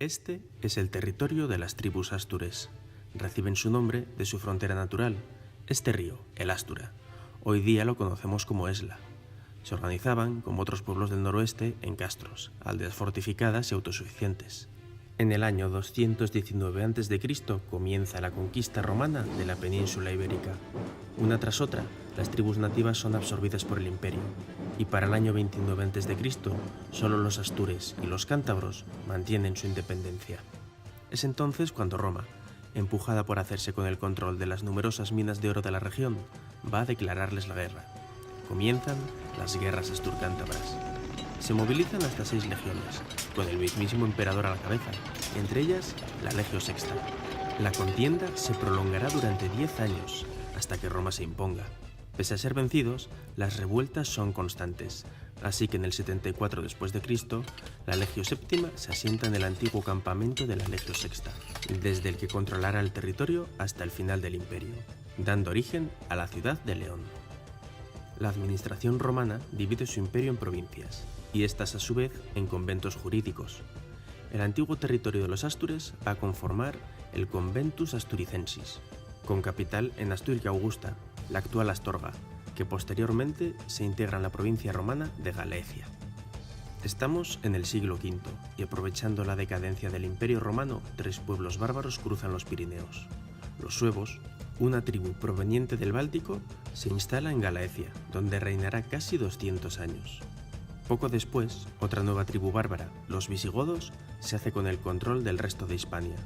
Este es el territorio de las tribus astures. Reciben su nombre de su frontera natural, este río, el Astura. Hoy día lo conocemos como Esla. Se organizaban, como otros pueblos del noroeste, en castros, aldeas fortificadas y autosuficientes. En el año 219 a.C. comienza la conquista romana de la península ibérica. Una tras otra, las tribus nativas son absorbidas por el imperio, y para el año 29 a.C. solo los astures y los cántabros mantienen su independencia. Es entonces cuando Roma, empujada por hacerse con el control de las numerosas minas de oro de la región, va a declararles la guerra. Comienzan las guerras asturcántabras. Se movilizan hasta 6 legiones, con el mismísimo emperador a la cabeza, entre ellas la Legio Sexta. La contienda se prolongará durante 10 años, hasta que Roma se imponga. Pese a ser vencidos, las revueltas son constantes, así que en el 74 después de Cristo, la Legio Séptima se asienta en el antiguo campamento de la Legio Sexta, desde el que controlará el territorio hasta el final del imperio, dando origen a la ciudad de León. La administración romana divide su imperio en provincias, y estas a su vez en conventos jurídicos. El antiguo territorio de los Astures va a conformar el Conventus Asturicensis, con capital en Asturica Augusta, la actual Astorga, que posteriormente se integra en la provincia romana de Galecia. Estamos en el siglo V, y aprovechando la decadencia del Imperio Romano, 3 pueblos bárbaros cruzan los Pirineos. Los suevos, una tribu proveniente del Báltico, se instala en Galaecia, donde reinará casi 200 años. Poco después, otra nueva tribu bárbara, los visigodos, se hace con el control del resto de Hispania.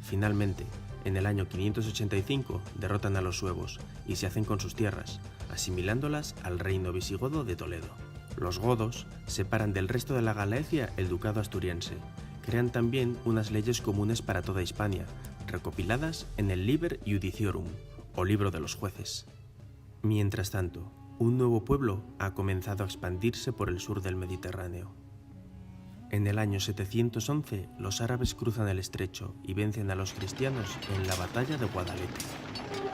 Finalmente, en el año 585 derrotan a los suevos y se hacen con sus tierras, asimilándolas al reino visigodo de Toledo. Los godos separan del resto de la Galaecia el ducado asturiense. Crean también unas leyes comunes para toda Hispania, recopiladas en el Liber Judiciorum, o libro de los jueces. Mientras tanto, un nuevo pueblo ha comenzado a expandirse por el sur del Mediterráneo. En el año 711, los árabes cruzan el estrecho y vencen a los cristianos en la batalla de Guadalete.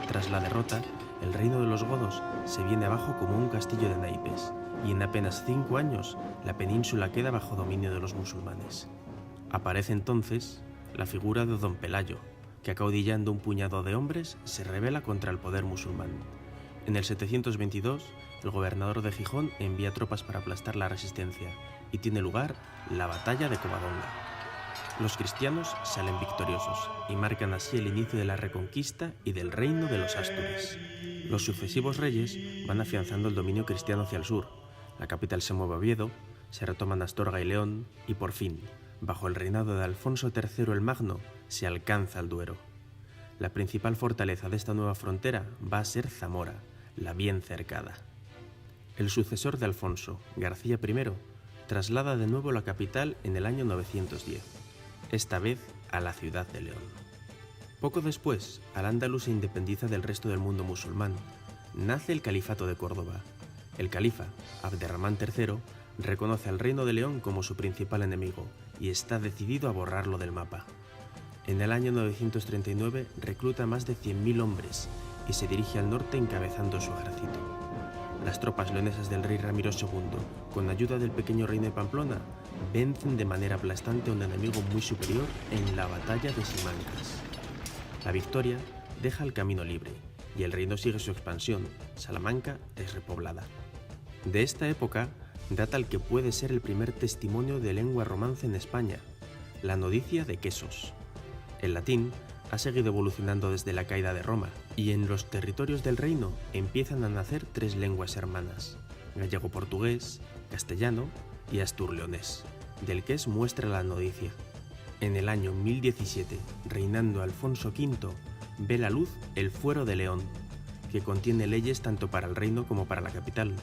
Tras la derrota, el reino de los godos se viene abajo como un castillo de naipes, y en apenas 5 años la península queda bajo dominio de los musulmanes. Aparece entonces la figura de Don Pelayo, que acaudillando un puñado de hombres se rebela contra el poder musulmán. En el 722, el gobernador de Gijón envía tropas para aplastar la resistencia y tiene lugar la batalla de Covadonga. Los cristianos salen victoriosos y marcan así el inicio de la reconquista y del reino de los Astures. Los sucesivos reyes van afianzando el dominio cristiano hacia el sur. La capital se mueve a Oviedo, se retoman Astorga y León y por fin, bajo el reinado de Alfonso III el Magno, se alcanza el Duero. La principal fortaleza de esta nueva frontera va a ser Zamora, la bien cercada. El sucesor de Alfonso, García I, traslada de nuevo la capital en el año 910, esta vez a la ciudad de León. Poco después, Al-Ándalus se independiza del resto del mundo musulmán. Nace el Califato de Córdoba. El califa, Abderramán III, reconoce al reino de León como su principal enemigo y está decidido a borrarlo del mapa. En el año 939 recluta más de 100.000 hombres y se dirige al norte encabezando su ejército. Las tropas leonesas del rey Ramiro II, con ayuda del pequeño reino de Pamplona, vencen de manera aplastante a un enemigo muy superior en la batalla de Simancas. La victoria deja el camino libre y el reino sigue su expansión. Salamanca es repoblada. De esta época data el que puede ser el primer testimonio de lengua romance en España, la Nodicia de Quesos. El latín ha seguido evolucionando desde la caída de Roma, y en los territorios del reino empiezan a nacer 3 lenguas hermanas: gallego-portugués, castellano y astur-leonés, del que es muestra la Nodicia. En el año 1017, reinando Alfonso V, ve la luz el Fuero de León, que contiene leyes tanto para el reino como para la capital.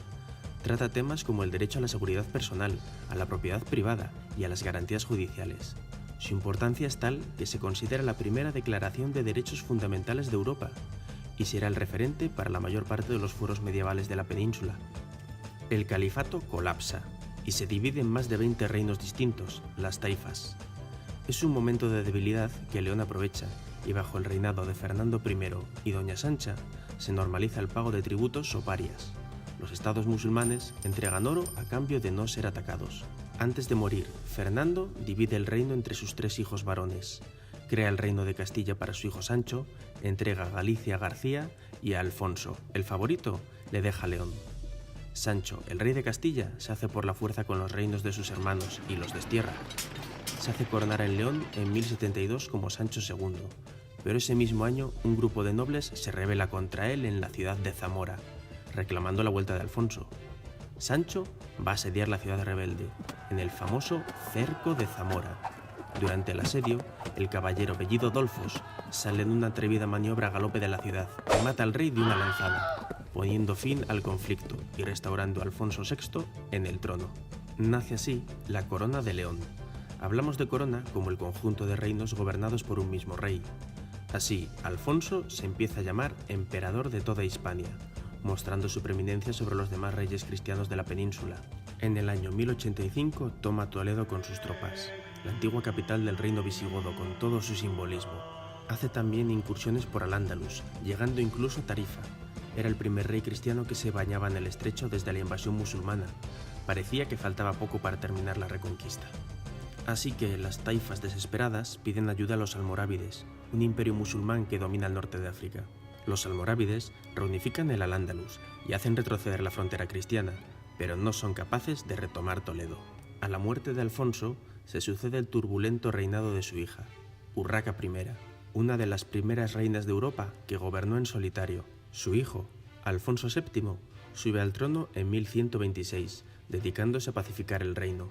Trata temas como el derecho a la seguridad personal, a la propiedad privada y a las garantías judiciales. Su importancia es tal que se considera la primera declaración de derechos fundamentales de Europa y será el referente para la mayor parte de los fueros medievales de la península. El califato colapsa y se divide en más de 20 reinos distintos, las taifas. Es un momento de debilidad que León aprovecha y bajo el reinado de Fernando I y Doña Sancha se normaliza el pago de tributos o parias. Los estados musulmanes entregan oro a cambio de no ser atacados. Antes de morir, Fernando divide el reino entre sus 3 hijos varones. Crea el reino de Castilla para su hijo Sancho, entrega Galicia a García y a Alfonso, el favorito, le deja León. Sancho, el rey de Castilla, se hace por la fuerza con los reinos de sus hermanos y los destierra. Se hace coronar en León en 1072 como Sancho II, pero ese mismo año un grupo de nobles se rebela contra él en la ciudad de Zamora, reclamando la vuelta de Alfonso. Sancho va a asediar la ciudad rebelde, en el famoso Cerco de Zamora. Durante el asedio, el caballero Bellido Dolfos sale en una atrevida maniobra a galope de la ciudad y mata al rey de una lanzada, poniendo fin al conflicto y restaurando a Alfonso VI en el trono. Nace así la Corona de León. Hablamos de corona como el conjunto de reinos gobernados por un mismo rey. Así, Alfonso se empieza a llamar emperador de toda Hispania, mostrando su preeminencia sobre los demás reyes cristianos de la península. En el año 1085 toma Toledo con sus tropas, la antigua capital del reino visigodo con todo su simbolismo. Hace también incursiones por Al-Ándalus, llegando incluso a Tarifa. Era el primer rey cristiano que se bañaba en el estrecho desde la invasión musulmana. Parecía que faltaba poco para terminar la reconquista. Así que las taifas desesperadas piden ayuda a los almorávides, un imperio musulmán que domina el norte de África. Los almorávides reunifican el Al-Ándalus y hacen retroceder la frontera cristiana, pero no son capaces de retomar Toledo. A la muerte de Alfonso se sucede el turbulento reinado de su hija, Urraca I, una de las primeras reinas de Europa que gobernó en solitario. Su hijo, Alfonso VII, sube al trono en 1126, dedicándose a pacificar el reino.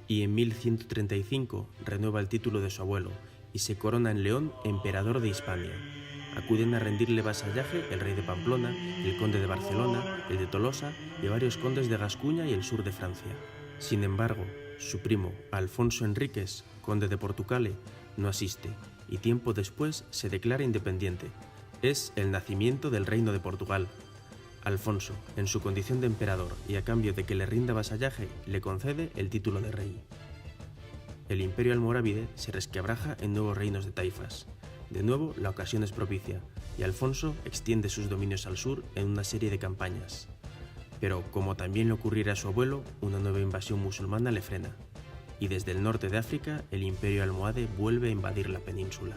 Y en 1135 renueva el título de su abuelo y se corona en León emperador de Hispania. Acuden a rendirle vasallaje el rey de Pamplona, el conde de Barcelona, el de Tolosa y varios condes de Gascuña y el sur de Francia. Sin embargo, su primo, Alfonso Enríquez, conde de Portucale, no asiste y tiempo después se declara independiente. Es el nacimiento del Reino de Portugal. Alfonso, en su condición de emperador y a cambio de que le rinda vasallaje, le concede el título de rey. El imperio almorávide se resquebraja en nuevos reinos de taifas. De nuevo, la ocasión es propicia, y Alfonso extiende sus dominios al sur en una serie de campañas. Pero, como también le ocurriera a su abuelo, una nueva invasión musulmana le frena, y desde el norte de África el imperio almohade vuelve a invadir la península.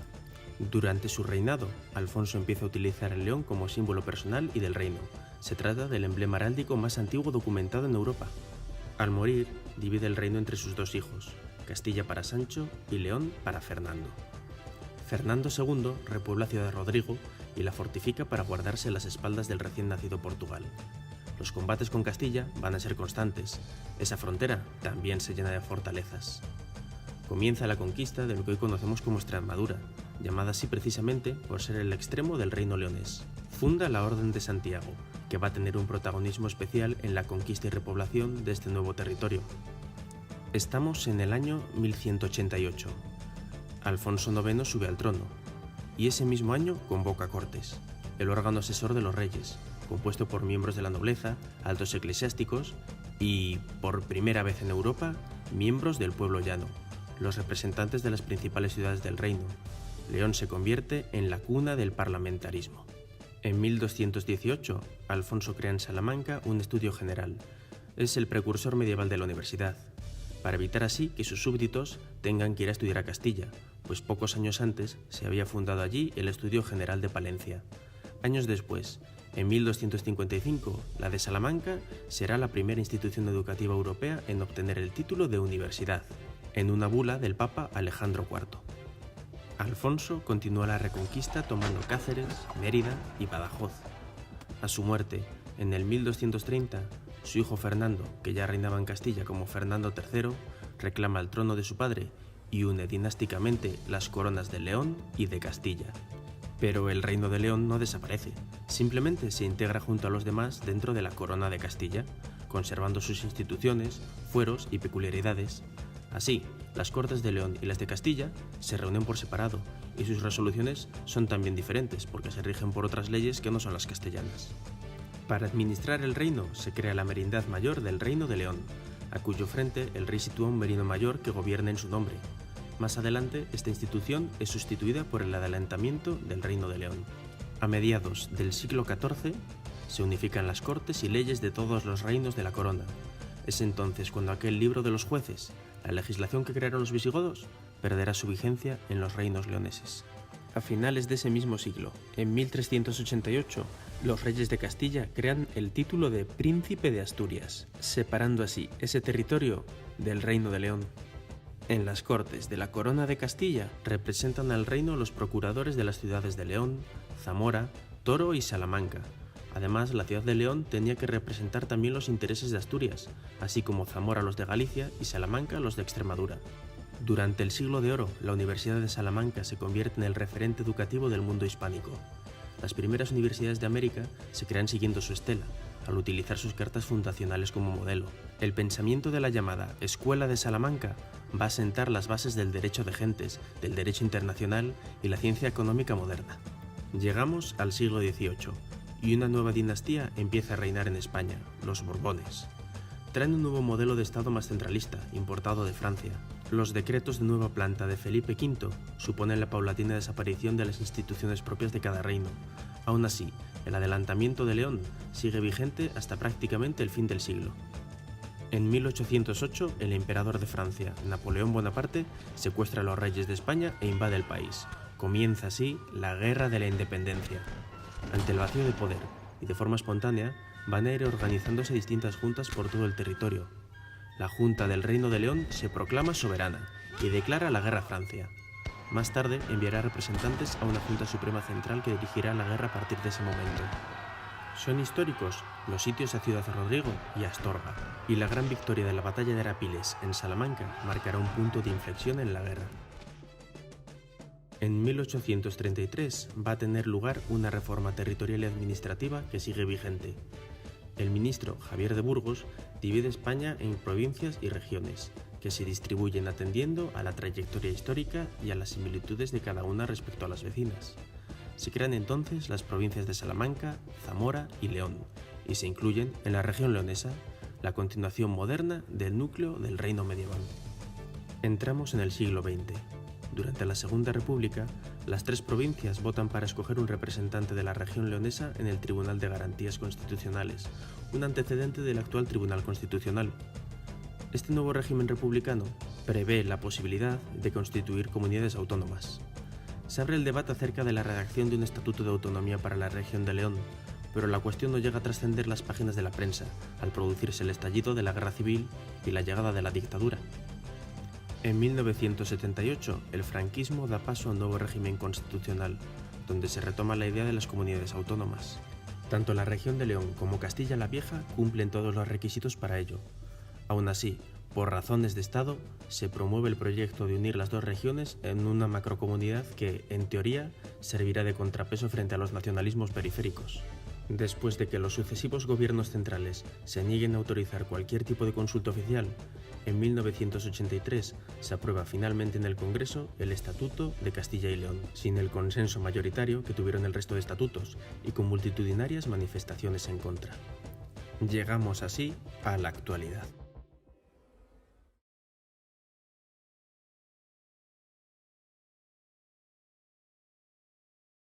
Durante su reinado, Alfonso empieza a utilizar el león como símbolo personal y del reino. Se trata del emblema heráldico más antiguo documentado en Europa. Al morir, divide el reino entre sus 2 hijos, Castilla para Sancho y León para Fernando. Fernando II repuebla Ciudad de Rodrigo y la fortifica para guardarse las espaldas del recién nacido Portugal. Los combates con Castilla van a ser constantes. Esa frontera también se llena de fortalezas. Comienza la conquista de lo que hoy conocemos como Extremadura, llamada así precisamente por ser el extremo del reino leonés. Funda la Orden de Santiago, que va a tener un protagonismo especial en la conquista y repoblación de este nuevo territorio. Estamos en el año 1188. Alfonso IX sube al trono, y ese mismo año convoca Cortes, el órgano asesor de los reyes, compuesto por miembros de la nobleza, altos eclesiásticos y, por primera vez en Europa, miembros del pueblo llano, los representantes de las principales ciudades del reino. León se convierte en la cuna del parlamentarismo. En 1218, Alfonso crea en Salamanca un estudio general. Es el precursor medieval de la universidad, para evitar así que sus súbditos tengan que ir a estudiar a Castilla, pues pocos años antes se había fundado allí el Estudio General de Palencia. Años después, en 1255, la de Salamanca será la primera institución educativa europea en obtener el título de universidad, en una bula del Papa Alejandro IV. Alfonso continuó la reconquista tomando Cáceres, Mérida y Badajoz. A su muerte, en el 1230, su hijo Fernando, que ya reinaba en Castilla como Fernando III, reclama el trono de su padre y une dinásticamente las coronas de León y de Castilla. Pero el reino de León no desaparece, simplemente se integra junto a los demás dentro de la corona de Castilla, conservando sus instituciones, fueros y peculiaridades. Así, las Cortes de León y las de Castilla se reúnen por separado y sus resoluciones son también diferentes porque se rigen por otras leyes que no son las castellanas. Para administrar el reino se crea la Merindad Mayor del Reino de León, a cuyo frente el rey sitúa un merino mayor que gobierna en su nombre. Más adelante, esta institución es sustituida por el adelantamiento del Reino de León. A mediados del siglo XIV se unifican las cortes y leyes de todos los reinos de la corona. Es entonces cuando aquel libro de los jueces, la legislación que crearon los visigodos, perderá su vigencia en los reinos leoneses. A finales de ese mismo siglo, en 1388, los reyes de Castilla crean el título de Príncipe de Asturias, separando así ese territorio del Reino de León. En las Cortes de la Corona de Castilla representan al reino los procuradores de las ciudades de León, Zamora, Toro y Salamanca. Además, la ciudad de León tenía que representar también los intereses de Asturias, así como Zamora los de Galicia y Salamanca los de Extremadura. Durante el Siglo de Oro, la Universidad de Salamanca se convierte en el referente educativo del mundo hispánico. Las primeras universidades de América se crean siguiendo su estela, al utilizar sus cartas fundacionales como modelo. El pensamiento de la llamada Escuela de Salamanca va a sentar las bases del derecho de gentes, del derecho internacional y la ciencia económica moderna. Llegamos al siglo XVIII y una nueva dinastía empieza a reinar en España, los Borbones. Traen un nuevo modelo de Estado más centralista, importado de Francia. Los decretos de nueva planta de Felipe V suponen la paulatina desaparición de las instituciones propias de cada reino. Aún así, el adelantamiento de León sigue vigente hasta prácticamente el fin del siglo. En 1808, el emperador de Francia, Napoleón Bonaparte, secuestra a los reyes de España e invade el país. Comienza así la Guerra de la Independencia. Ante el vacío de poder y de forma espontánea, van a ir organizándose distintas juntas por todo el territorio. La Junta del Reino de León se proclama soberana y declara la guerra a Francia. Más tarde enviará representantes a una Junta Suprema Central que dirigirá la guerra a partir de ese momento. Son históricos los sitios a Ciudad Rodrigo y Astorga, y la gran victoria de la batalla de Arapiles en Salamanca marcará un punto de inflexión en la guerra. En 1833 va a tener lugar una reforma territorial y administrativa que sigue vigente. El ministro Javier de Burgos divide España en provincias y regiones, que se distribuyen atendiendo a la trayectoria histórica y a las similitudes de cada una respecto a las vecinas. Se crean entonces las provincias de Salamanca, Zamora y León, y se incluyen en la región leonesa, la continuación moderna del núcleo del reino medieval. Entramos en el siglo XX. Durante la Segunda República, las tres provincias votan para escoger un representante de la región leonesa en el Tribunal de Garantías Constitucionales, un antecedente del actual Tribunal Constitucional. Este nuevo régimen republicano prevé la posibilidad de constituir comunidades autónomas. Se abre el debate acerca de la redacción de un estatuto de autonomía para la región de León, pero la cuestión no llega a trascender las páginas de la prensa, al producirse el estallido de la Guerra Civil y la llegada de la dictadura. En 1978, el franquismo da paso a un nuevo régimen constitucional, donde se retoma la idea de las comunidades autónomas. Tanto la región de León como Castilla la Vieja cumplen todos los requisitos para ello. Aún así, por razones de Estado, se promueve el proyecto de unir las dos regiones en una macrocomunidad que, en teoría, servirá de contrapeso frente a los nacionalismos periféricos. Después de que los sucesivos gobiernos centrales se nieguen a autorizar cualquier tipo de consulta oficial, en 1983 se aprueba finalmente en el Congreso el Estatuto de Castilla y León, sin el consenso mayoritario que tuvieron el resto de estatutos y con multitudinarias manifestaciones en contra. Llegamos así a la actualidad.